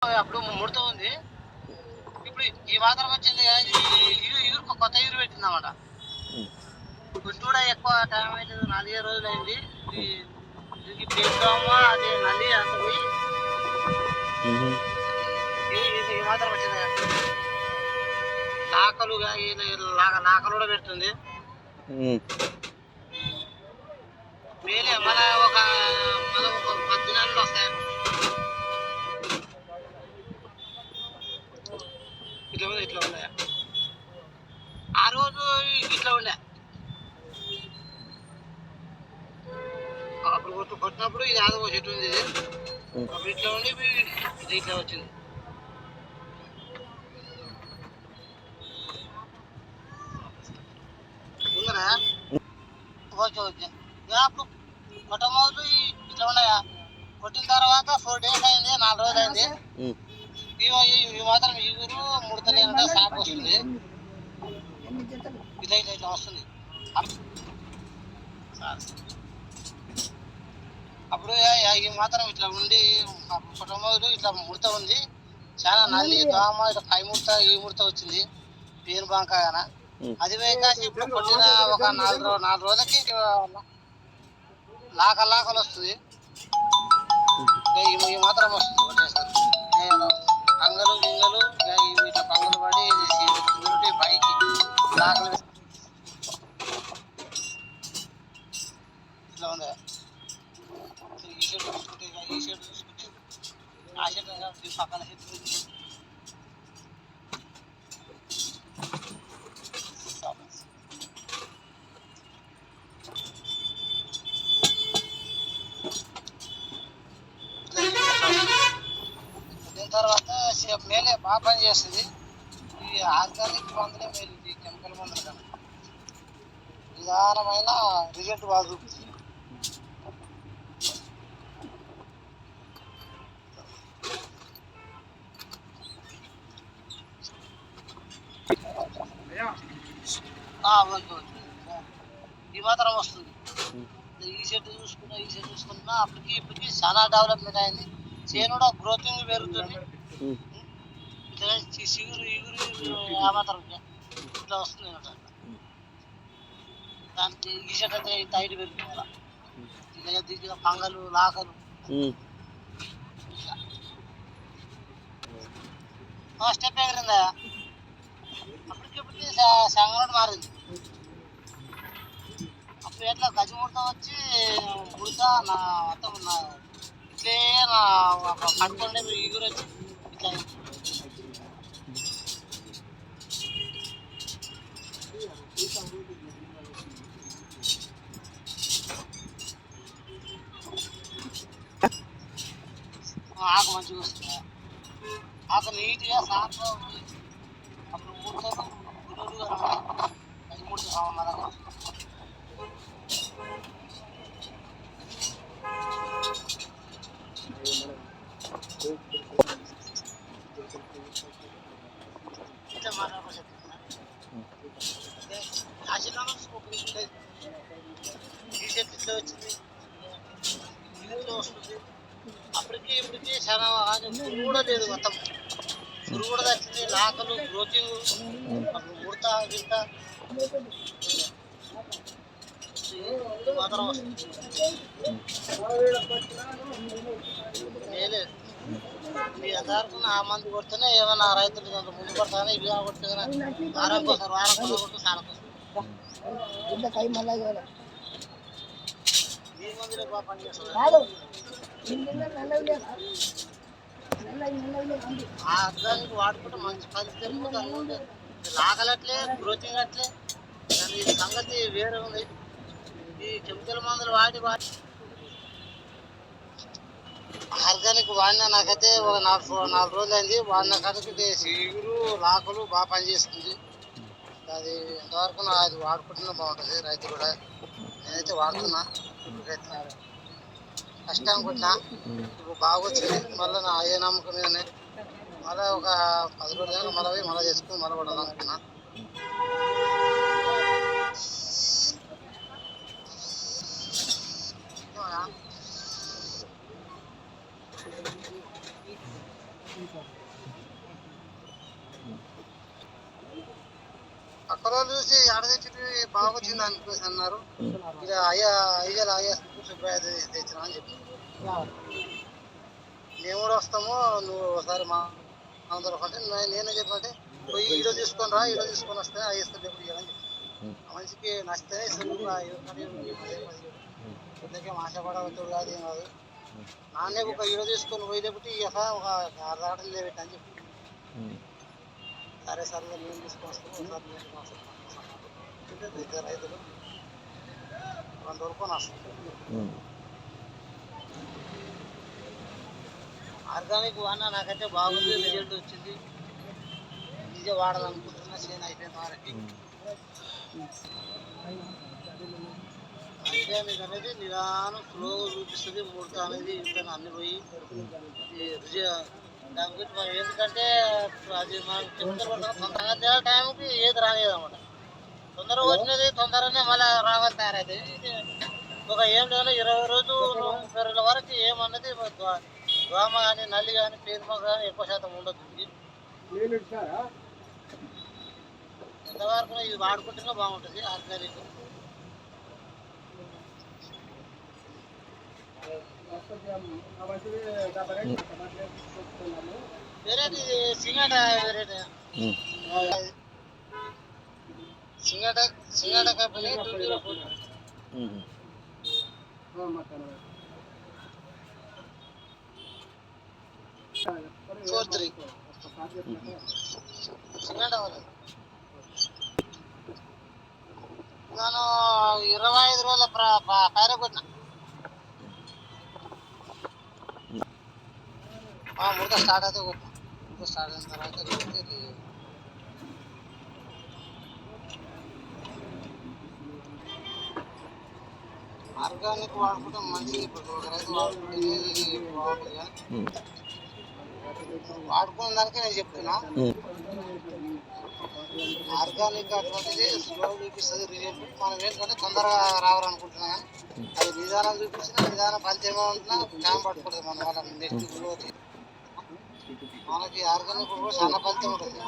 అప్పుడు ముడత ఉంది. ఇప్పుడు ఈ మాత్రం వచ్చింది. ఇగురు కొత్త ఇగురు పెట్టింది అన్నమాట. పుష్టి కూడా ఎక్కువ టైం అవుతుంది. 4 రోజులు అయింది. ఇప్పుడు వేద్దామా అది నల్లి అంటుంది. ఈ మాత్రం వచ్చింది. లాకలు లాకలు కూడా పెడుతుంది. మేలే మన ఒక 10 దినాలు వస్తాయి. ఇట్లా ఉన్నాయా? ఆ రోజు ఇట్లా ఉండే. అప్పుడు కొట్టినప్పుడు ఇది ఆదో చెట్టు ఉంది. అప్పుడు ఇట్లా ఉండి ఇది ఇట్లా వచ్చింది. ఉందరా? Okay okay. అప్పుడు కొట్టమోదు ఇట్లా ఉన్నాయా? కొట్టిన తర్వాత 4 days అయింది. 4 రోజులు అయింది. ఇవి మాత్రం ఇగురు ముడతలేనంటే సాగు వస్తుంది. ఇట్లా వస్తుంది. అప్పుడు ఈ మాత్రం ఇట్లా ఉండి కుటుంబాలు ఇట్లా ముడత ఉంది. చాలా నల్లి దోమ ఇట్లా పై ముడత ఈ ముడత వచ్చింది. పేరు బాంకాయన అది వేయక ఇప్పుడు కొట్టిన ఒక 4 రోజులకి లాకలు వస్తుంది. ఈ మాత్రం వస్తుంది. కొట్టేసారి కంగలు గింగలు ఇట్లా కంగలు పడి పైకి లాకలు ఇట్లా ఉంది. ఈ షర్ట్ చూసుకుంటే ఆ షర్ట్ పక్కన షర్ట్ తర్వాత మేలే బాగా పని చేస్తుంది. ఈ ఆర్గానిక్ మందులే మేలు. ఈ కెమికల్ మందులు కన్నా నిదానమైన రిజల్ట్ బాగా చూపుతుంది. ఈ మాత్రం వస్తుంది. ఈ సెట్ చూసుకున్నా ఇప్పటికి చాలా డెవలప్మెంట్ అయింది. చేను కూడా గ్రోతింగ్ పెరుగుతుంది. ఇగురు మాత్రం ఇట్లా వస్తుంది. దానికి ఈ సెట్ అయితే ఇంత హైట్ పెరుగుతుంది కదా. దిగిన పంగలు లాకలు స్టెప్ ఎగిరిందా? అప్పటికిప్పటికి సంగతి మారింది. అప్పుడు ఎట్లా గజ ముడత వచ్చి ముడత మొత్తం ఇట్లే కట్టుకుంటే ఇగురు వచ్చి ఇట్లా ఆకు మంచిగా వస్తుంది. ఆకు నీట్గా సాఫ్గా ఉంది. అప్పుడు ముడతలు గుడ్డుగా అది ముడత సమాధానం ఇట్లా మాట్లాడుకోవచ్చు. ఈ చెట్టు ఇట్లా వచ్చింది. ఇట్లా వస్తుంది. ఇప్పటికి చాలా పురుగు కూడా లేదు. మొత్తం పురుగు కూడా వచ్చింది. లాకలు గ్రోతింగ్ అప్పుడు ముడత గిడత మాత్రం వస్తుంది. లేదు ఎంతవరకు ఆ మందు కొడితేనే ఏమైనా రైతులు ముందు పడతానే ఇవి కొడితే వారం కోసం కొట్టు చాలా కోసం ఈ మందులే బాగా పనిచేస్తుంది. ఆర్గానిక్ వాడుకుంటే మంచి ఫలితం. లాగలట్లే గ్రోతింగ్ అట్లే. దాని సంగతి వేరే ఉంది. ఈ కెమికల్ మందులు వాడి ఆర్గానిక్ వాడినా నాకైతే ఒక 4 రోజులు అయింది. వాడిన కాడికి ఇగురు లాకలు బాగా పనిచేస్తుంది. అది ఎంతవరకు అది వాడుకుంటున్నా బాగుంటుంది. రైతు కూడా నేనైతే వాడుతున్నా. ఇప్పటికైతే కష్టానికి కొట్టినా ఇప్పుడు బాగా వచ్చింది. మళ్ళీ నా ఏ నమ్మకం మీదనే మళ్ళీ ఒక 10 రోజులు మళ్ళీ చేసుకుని మళ్ళీ పడాలనుకున్నా. పక్కన వాళ్ళు చూసి ఆడదెచ్చి బాగా వచ్చింది అనిపిస్తుంది అన్నారు. ఇక అయ్యా సుబ్బయ్య తెచ్చినా అని చెప్పారు. మేము కూడా వస్తాము, నువ్వు ఒకసారి మా అందరూ అంటే నేనే చెప్పంటే పోయి ఈడో తీసుకొని రా, ఈడో తీసుకొని వస్తే అయ్యేస్తుంది ఎప్పుడు ఇవ్వాలని చెప్పాను. ఆ మనిషికి నచ్చితే ఎందుకే ఆశపడవద్దు కాదు ఏం కాదు, నాన్నే ఒక ఈడో తీసుకొని పోయి లేకపోతే ఇక ఒక అర్ధ గంట లేబెట్టి అని చెప్పి సరే సార్ మేము తీసుకొని వస్తాము, ఒకసారి మేము తీసుకొని వస్తాం ఇద్దరు రైతులు 2 వరకు వస్తాం. ఆర్గానిక్ వాడినా నాకైతే బాగుంది, రిజల్ట్ వచ్చింది. నిజే వాడాలనుకుంటున్నా, చేను అయిపోయిన వరకు. ఆర్గానిక్ అనేది నిదానం స్లోగా చూపిస్తుంది, ముడత అనేది ఇంత అన్ని పోయి దాని గురించి మనం ఎందుకంటే అది మనం చెప్తారు తొందరగా టైంకి ఏది రాలేదు అనమాట. తొందరగా వచ్చినది తొందరగానే మళ్ళీ రావాలి తయారైతుంది. ఇది ఒక ఏం లేదు 20 రోజులు 30 రోజుల వరకు ఏమన్నది దోమ కానీ నల్లి కానీ పేరుమ కానీ ఎక్కువ శాతం ఉండదు. ఎంతవరకు ఇది వాడుకుంటేనే బాగుంటుంది ఆర్గానిక్. వెరైటీ సింగట వెరైటీ సింగట కంపెనీ 20443 సింగట వాళ్ళు. నేను 25 రోజుల పైన కొట్టిన ముడత స్టార్ట్ అయితే కొట్టిన. ముడత స్టార్ట్ అయిన తర్వాత ఆర్గానిక్ వాడుకుంటే మంచిది. ఇప్పుడు ఒక రైతు వాడుకుంటే బాగుంటుంది కానీ వాడుకున్న దానికే నేను చెప్తున్నా. ఆర్గానిక్ అటువంటిది స్లో చూపిస్తుంది రిజల్ట్. మనం ఏంటంటే తొందరగా రావాలనుకుంటున్నా కానీ అది నిదానం చూపిస్తున్నా, నిదానం ఫలితంగా ఉంటున్నా టైం పట్టుకుంటుంది. మన వల్ల నెక్స్ట్ గ్రోత్ మనకి ఆర్గానిక్ కూడా చాలా ఫలితం ఉంటుంది.